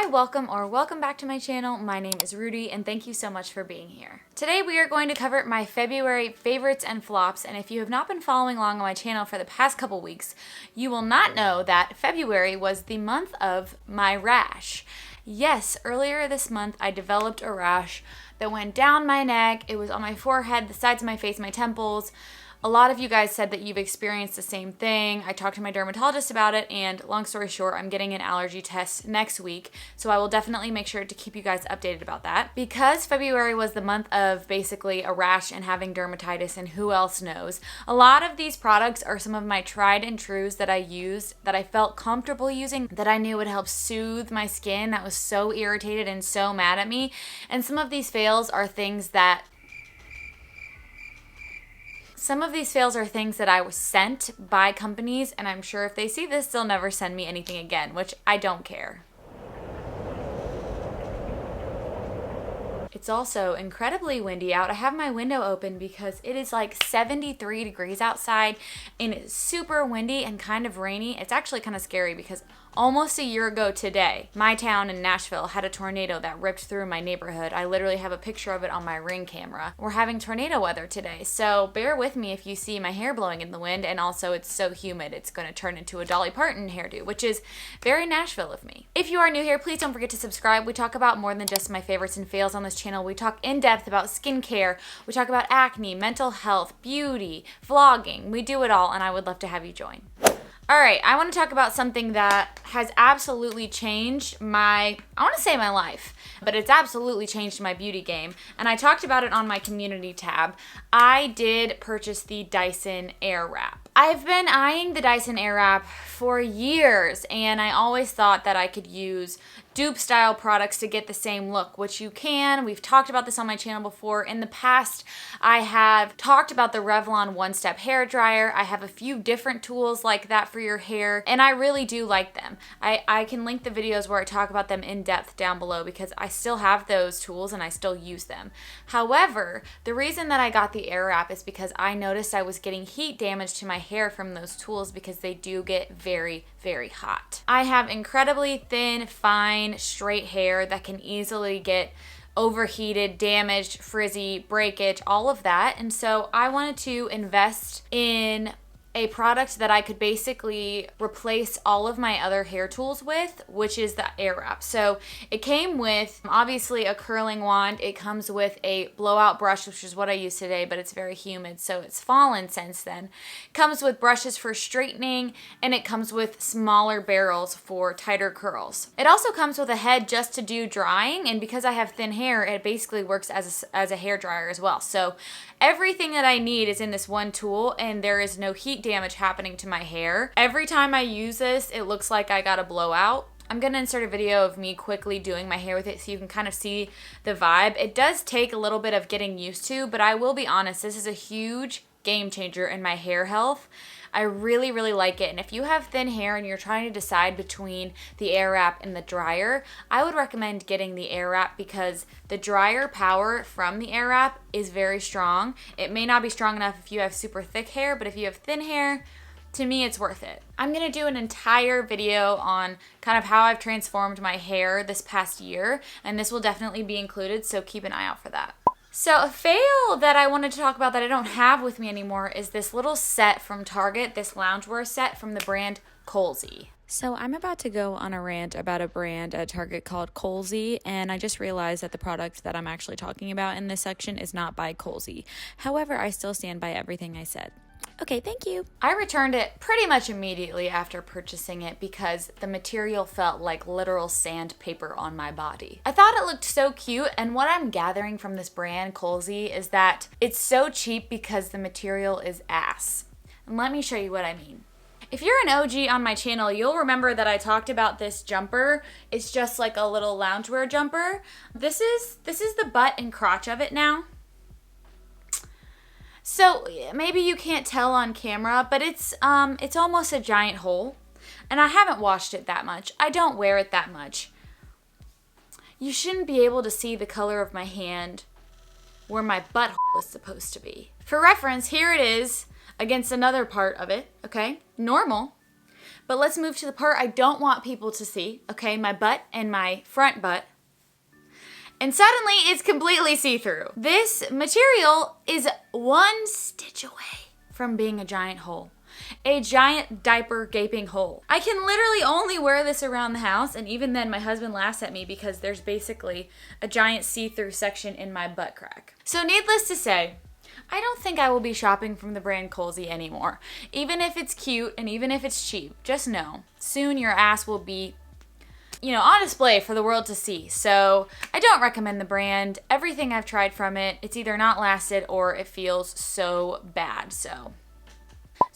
Welcome back to my channel. My name is Rudi and thank you so much for being here. Today we are going to cover my February favorites and flops, and if you have not been following along on my channel for the past couple weeks, you will not know that February was the month of my rash. Yes, earlier this month I developed a rash that went down my neck. It was on my forehead, the sides of my face, my temples. A lot of you guys said that you've experienced the same thing. I talked to my dermatologist about it, and long story short, I'm getting an allergy test next week, so I will definitely make sure to keep you guys updated about that. Because February was the month of basically a rash and having dermatitis and who else knows, a lot of these products are some of my tried and trues that I used, that I felt comfortable using, that I knew would help soothe my skin that was so irritated and so mad at me. And some of these fails are things that I was sent by companies, and I'm sure if they see this, they'll never send me anything again, which I don't care. It's also incredibly windy out. I have my window open because it is like 73 degrees outside and it's super windy and kind of rainy. It's actually kind of scary because almost a year ago today, my town in Nashville had a tornado that ripped through my neighborhood. I literally have a picture of it on my Ring camera. We're having tornado weather today, so bear with me if you see my hair blowing in the wind, and also it's so humid it's going to turn into a Dolly Parton hairdo, which is very Nashville of me. If you are new here, please don't forget to subscribe. We talk about more than just my favorites and fails on this channel. We talk in depth about skincare, we talk about acne, mental health, beauty, vlogging. We do it all, and I would love to have you join. All right, I want to talk about something that has absolutely changed my life, but it's absolutely changed my beauty game, and I talked about it on my community tab. I did purchase the Dyson Airwrap. I've been eyeing the Dyson Airwrap for years, and I always thought that I could use dupe style products to get the same look, which you can. We've talked about this on my channel before. In the past, I have talked about the Revlon one-step hair dryer. I have a few different tools like that for your hair, and I really do like them. I can link the videos where I talk about them in depth down below because I still have those tools and I still use them. However, the reason that I got the Airwrap is because I noticed I was getting heat damage to my hair from those tools because they do get very, very hot. I have incredibly thin, fine, straight hair that can easily get overheated, damaged, frizzy, breakage, all of that. And so I wanted to invest in a product that I could basically replace all of my other hair tools with, which is the Airwrap. So it came with obviously a curling wand. It comes with a blowout brush, which is what I use today, but it's very humid, so it's fallen since then. It comes with brushes for straightening, and it comes with smaller barrels for tighter curls. It also comes with a head just to do drying, and because I have thin hair, it basically works as a hair dryer as well. So everything that I need is in this one tool, and there is no heat damage happening to my hair. Every time I use this, it looks like I got a blowout. I'm gonna insert a video of me quickly doing my hair with it so you can kind of see the vibe. It does take a little bit of getting used to, but I will be honest, this is a huge game changer in my hair health. I really, really like it. And if you have thin hair and you're trying to decide between the Airwrap and the dryer, I would recommend getting the Airwrap because the dryer power from the Airwrap is very strong. It may not be strong enough if you have super thick hair, but if you have thin hair, to me, it's worth it. I'm gonna do an entire video on kind of how I've transformed my hair this past year, and this will definitely be included, so keep an eye out for that. So a fail that I wanted to talk about that I don't have with me anymore is this little set from Target, this loungewear set from the brand Colsey. So I'm about to go on a rant about a brand at Target called Colsey, and I just realized that the product that I'm actually talking about in this section is not by Colsey. However, I still stand by everything I said. Okay, thank you. I returned it pretty much immediately after purchasing it because the material felt like literal sandpaper on my body. I thought it looked so cute, and what I'm gathering from this brand, Colsey, is that it's so cheap because the material is ass. And let me show you what I mean. If you're an OG on my channel, you'll remember that I talked about this jumper. It's just like a little loungewear jumper. This is the butt and crotch of it now. So maybe you can't tell on camera, but it's almost a giant hole, and I haven't washed it that much. I don't wear it that much. You shouldn't be able to see the color of my hand where my butthole is supposed to be. For reference, here it is against another part of it, okay? Normal. But let's move to the part I don't want people to see, okay? My butt and my front butt. And suddenly it's completely see-through. This material is 1 stitch away from being a giant hole. A giant diaper gaping hole. I can literally only wear this around the house, and even then my husband laughs at me because there's basically a giant see-through section in my butt crack. So needless to say, I don't think I will be shopping from the brand Colsey anymore. Even if it's cute and even if it's cheap, just know, soon your ass will be, on display for the world to see. So I don't recommend the brand. Everything I've tried from it, it's either not lasted or it feels so bad. So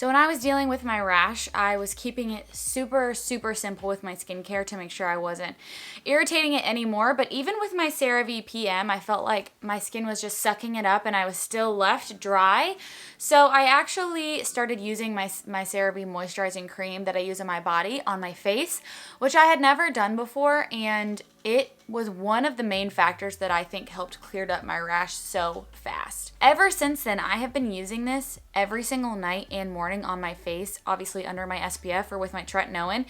when I was dealing with my rash, I was keeping it super, super simple with my skincare to make sure I wasn't irritating it anymore. But even with my CeraVe PM, I felt like my skin was just sucking it up and I was still left dry. So I actually started using my CeraVe moisturizing cream that I use on my body, on my face, which I had never done before. And it was one of the main factors that I think helped clear up my rash so fast. Ever since then, I have been using this every single night and morning on my face, obviously under my SPF or with my tretinoin,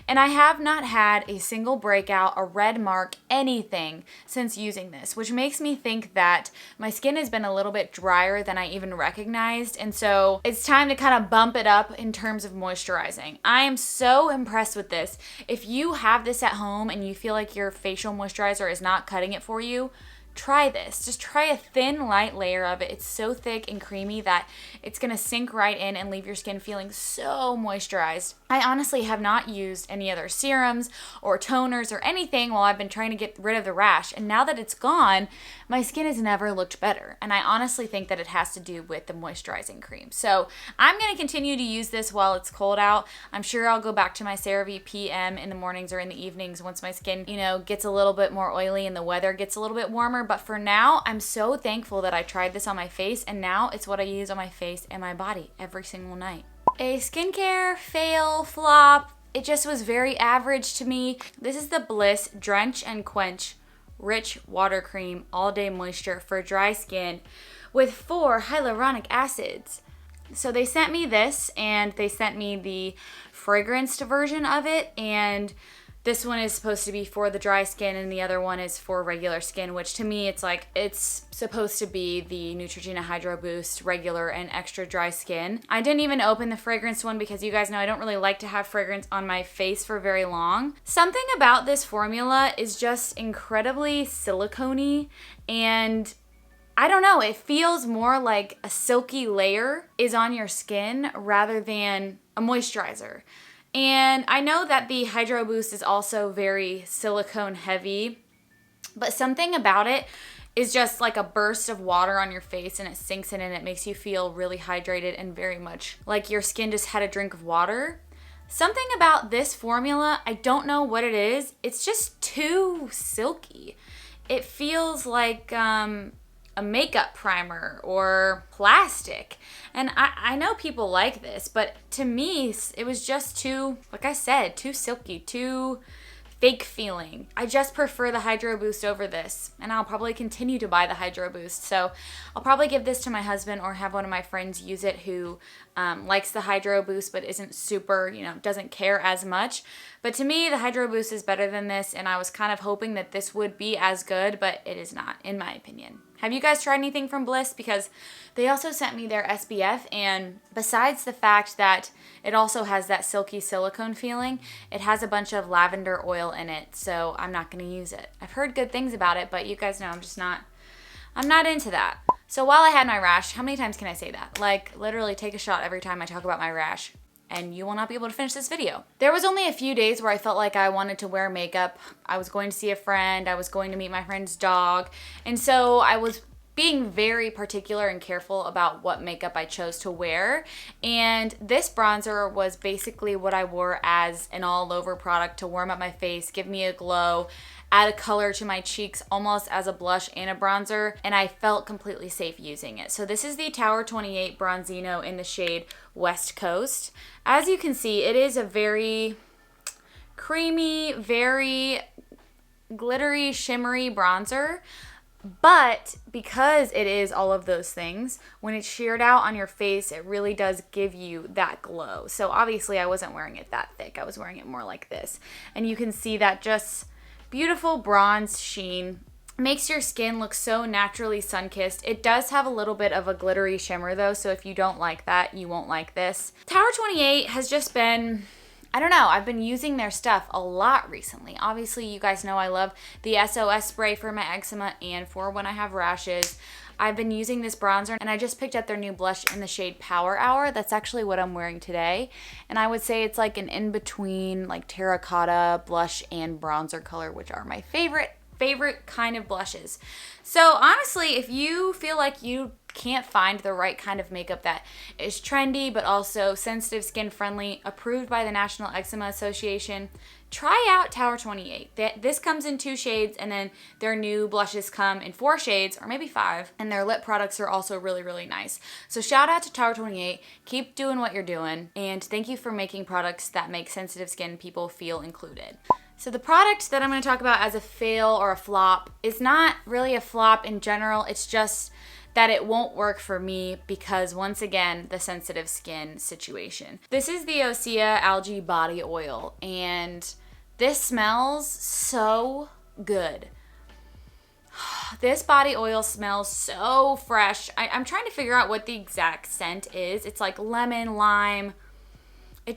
and I have not had a single breakout, a red mark, anything since using this, which makes me think that my skin has been a little bit drier than I even recognized, and so it's time to kind of bump it up in terms of moisturizing. I am so impressed with this. If you have this at home and you feel like your facial moisturizer is not cutting it for you, try this. Just try a thin, light layer of it. It's so thick and creamy that it's gonna sink right in and leave your skin feeling so moisturized. I honestly have not used any other serums or toners or anything while I've been trying to get rid of the rash. And now that it's gone, my skin has never looked better. And I honestly think that it has to do with the moisturizing cream. So I'm gonna continue to use this while it's cold out. I'm sure I'll go back to my CeraVe PM in the mornings or in the evenings once my skin, gets a little bit more oily and the weather gets a little bit warmer. But for now, I'm so thankful that I tried this on my face, and now it's what I use on my face and my body every single night. A skincare fail, flop, it just was very average to me. This is the Bliss Drench and Quench Rich Water Cream All Day Moisture for dry skin with 4 hyaluronic acids. So they sent me this, and they sent me the fragranced version of it, and this one is supposed to be for the dry skin and the other one is for regular skin, which to me it's supposed to be the Neutrogena Hydro Boost regular and extra dry skin. I didn't even open the fragrance one because you guys know I don't really like to have fragrance on my face for very long. Something about this formula is just incredibly silicone-y, and I don't know, it feels more like a silky layer is on your skin rather than a moisturizer. And I know that the Hydro Boost is also very silicone heavy, but something about it is just like a burst of water on your face and it sinks in and it makes you feel really hydrated and very much like your skin just had a drink of water. Something about this formula, I don't know what it is, it's just too silky. It feels like a makeup primer or plastic. And I know people like this, but to me, it was just too, like I said, too silky, too fake feeling. I just prefer the Hydro Boost over this, and I'll probably continue to buy the Hydro Boost. So I'll probably give this to my husband or have one of my friends use it who likes the Hydro Boost but isn't super, doesn't care as much. But to me, the Hydro Boost is better than this, and I was kind of hoping that this would be as good, but it is not, in my opinion. Have you guys tried anything from Bliss? Because they also sent me their SPF, and besides the fact that it also has that silky silicone feeling, it has a bunch of lavender oil in it, so I'm not going to use it. I've heard good things about it, but you guys know I'm not into that. So while I had my rash, how many times can I say that? Like, literally take a shot every time I talk about my rash, and you will not be able to finish this video. There was only a few days where I felt like I wanted to wear makeup. I was going to see a friend, I was going to meet my friend's dog, and so I was being very particular and careful about what makeup I chose to wear. And this bronzer was basically what I wore as an all-over product to warm up my face, give me a glow, add a color to my cheeks almost as a blush and a bronzer, and I felt completely safe using it. So this is the Tower 28 Bronzino in the shade West Coast. As you can see, it is a very creamy, very glittery, shimmery bronzer. But because it is all of those things, when it's sheared out on your face, it really does give you that glow. So obviously I wasn't wearing it that thick. I was wearing it more like this. And you can see that just beautiful bronze sheen. Makes your skin look so naturally sun-kissed. It does have a little bit of a glittery shimmer though, so if you don't like that, you won't like this. Tower 28 has just been, I don't know, I've been using their stuff a lot recently. Obviously, you guys know I love the SOS spray for my eczema and for when I have rashes. I've been using this bronzer, and I just picked up their new blush in the shade Power Hour. That's actually what I'm wearing today. And I would say it's like an in-between like terracotta blush and bronzer color, which are my favorite kind of blushes. So honestly, if you feel like you can't find the right kind of makeup that is trendy but also sensitive skin friendly, approved by the National Eczema Association, try out Tower 28. This comes in 2 shades, and then their new blushes come in 4 shades, or maybe 5, and their lip products are also really, really nice. So shout out to Tower 28. Keep doing what you're doing, and thank you for making products that make sensitive skin people feel included. So the product that I'm going to talk about as a fail or a flop is not really a flop in general. It's just that it won't work for me because, once again, the sensitive skin situation. This is the Osea Algae Body Oil, and this smells so good. This body oil smells so fresh. I'm trying to figure out what the exact scent is. It's like lemon, lime.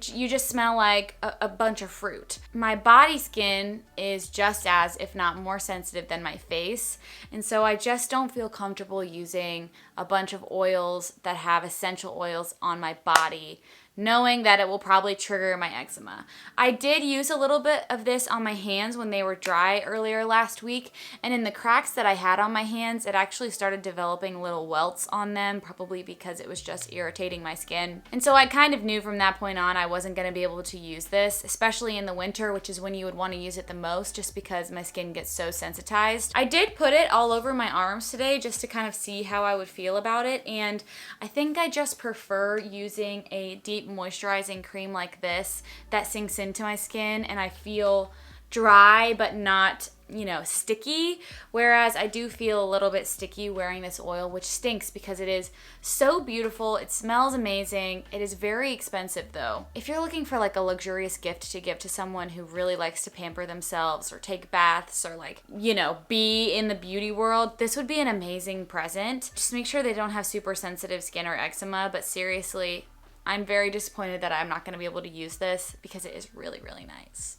You just smell like a bunch of fruit. My body skin is just as, if not more sensitive than my face. And so I just don't feel comfortable using a bunch of oils that have essential oils on my body, knowing that it will probably trigger my eczema. I did use a little bit of this on my hands when they were dry earlier last week, and in the cracks that I had on my hands, it actually started developing little welts on them, probably because it was just irritating my skin. And so I kind of knew from that point on I wasn't going to be able to use this, especially in the winter, which is when you would want to use it the most, just because my skin gets so sensitized. I did put it all over my arms today just to kind of see how I would feel about it, and I think I just prefer using a deep moisturizing cream like this that sinks into my skin and I feel dry but not, sticky, whereas I do feel a little bit sticky wearing this oil, which stinks because it is so beautiful. It smells amazing. It is very expensive though. If you're looking for like a luxurious gift to give to someone who really likes to pamper themselves or take baths or be in the beauty world, this would be an amazing present. Just make sure they don't have super sensitive skin or eczema, but seriously, I'm very disappointed that I'm not going to be able to use this because it is really, really nice.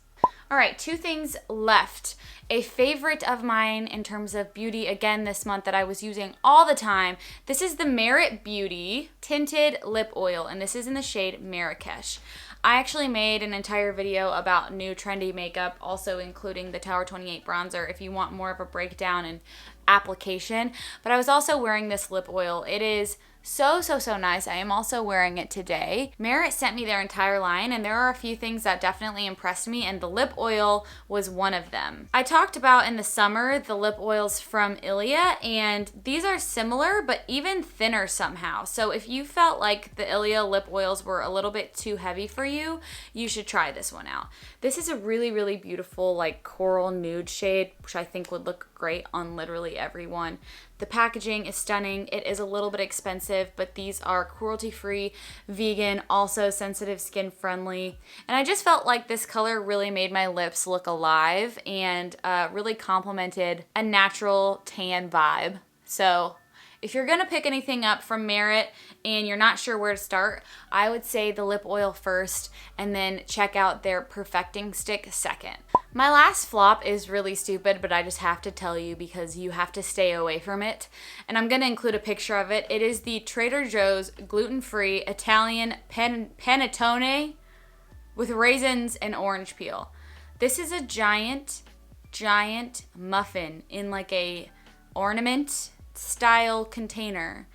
All right, 2 things left. A favorite of mine in terms of beauty, again this month, that I was using all the time. This is the Merit Beauty Tinted Lip Oil, and this is in the shade Marrakesh. I actually made an entire video about new trendy makeup, also including the Tower 28 bronzer, if you want more of a breakdown and application. But I was also wearing this lip oil. It is so nice. I am also wearing it today. Merit sent me their entire line, and there are a few things that definitely impressed me, and the lip oil was one of them. I talked about in the summer the lip oils from Ilia, and these are similar but even thinner somehow. So if you felt like the Ilia lip oils were a little bit too heavy for you, you should try this one out. This is a really, really beautiful like coral nude shade, which I think would look great on literally everyone. The packaging is stunning. It is a little bit expensive, but these are cruelty-free, vegan, also sensitive skin friendly. And I just felt like this color really made my lips look alive and really complemented a natural tan vibe. So if you're gonna pick anything up from Merit and you're not sure where to start, I would say the lip oil first and then check out their perfecting stick second. My last flop is really stupid, but I just have to tell you because you have to stay away from it. And I'm gonna include a picture of it. It is the Trader Joe's gluten-free Italian panettone with raisins and orange peel. This is a giant muffin in like a ornament style container.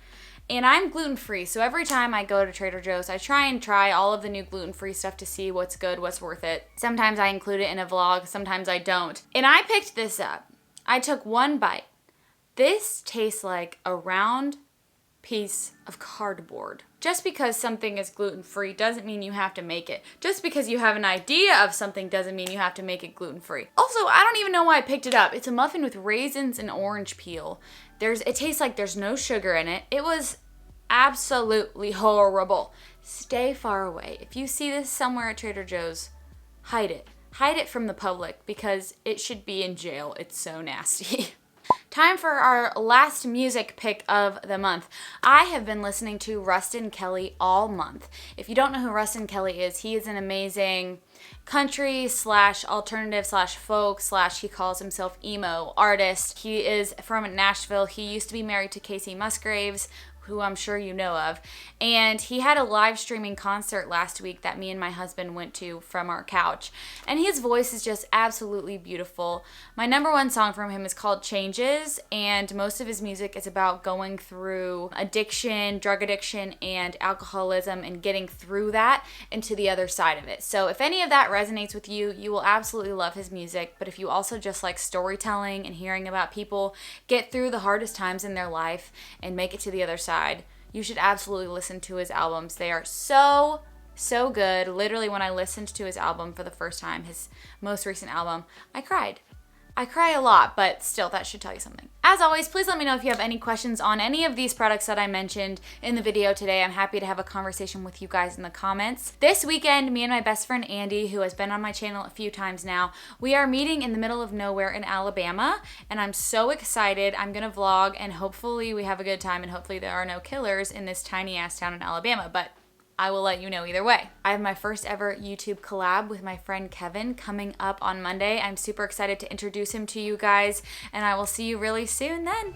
And I'm gluten-free, so every time I go to Trader Joe's, I try all of the new gluten-free stuff to see what's good, what's worth it. Sometimes I include it in a vlog, sometimes I don't. And I picked this up. I took one bite. This tastes like a round piece of cardboard. Just because something is gluten-free doesn't mean you have to make it. Just because you have an idea of something doesn't mean you have to make it gluten-free. Also, I don't even know why I picked it up. It's a muffin with raisins and orange peel. It tastes like there's no sugar in it. It was absolutely horrible. Stay far away. If you see this somewhere at Trader Joe's, hide it. Hide it from the public because it should be in jail. It's so nasty. Time for our last music pick of the month. I have been listening to Rustin Kelly all month. If you don't know who Rustin Kelly is, he is an amazing country / alternative / folk / he calls himself emo artist. He is from Nashville. He used to be married to Casey Musgraves, who I'm sure you know of, and he had a live streaming concert last week that me and my husband went to from our couch, and his voice is just absolutely beautiful. My number one song from him is called Changes, and most of his music is about going through addiction, drug addiction, and alcoholism, and getting through that and to the other side of it. So if any of that resonates with you, you will absolutely love his music. But if you also just like storytelling and hearing about people get through the hardest times in their life and make it to the other side, you should absolutely listen to his albums. They are so good. Literally, when I listened to his album for the first time, his most recent album, I cried. I cry a lot, but still, that should tell you something. As always, please let me know if you have any questions on any of these products that I mentioned in the video today. I'm happy to have a conversation with you guys in the comments. This weekend, me and my best friend Andy, who has been on my channel a few times now, we are meeting in the middle of nowhere in Alabama, and I'm so excited. I'm gonna vlog, and hopefully we have a good time, and hopefully there are no killers in this tiny ass town in Alabama, but I will let you know either way. I have my first ever YouTube collab with my friend Kevin coming up on Monday. I'm super excited to introduce him to you guys, and I will see you really soon then.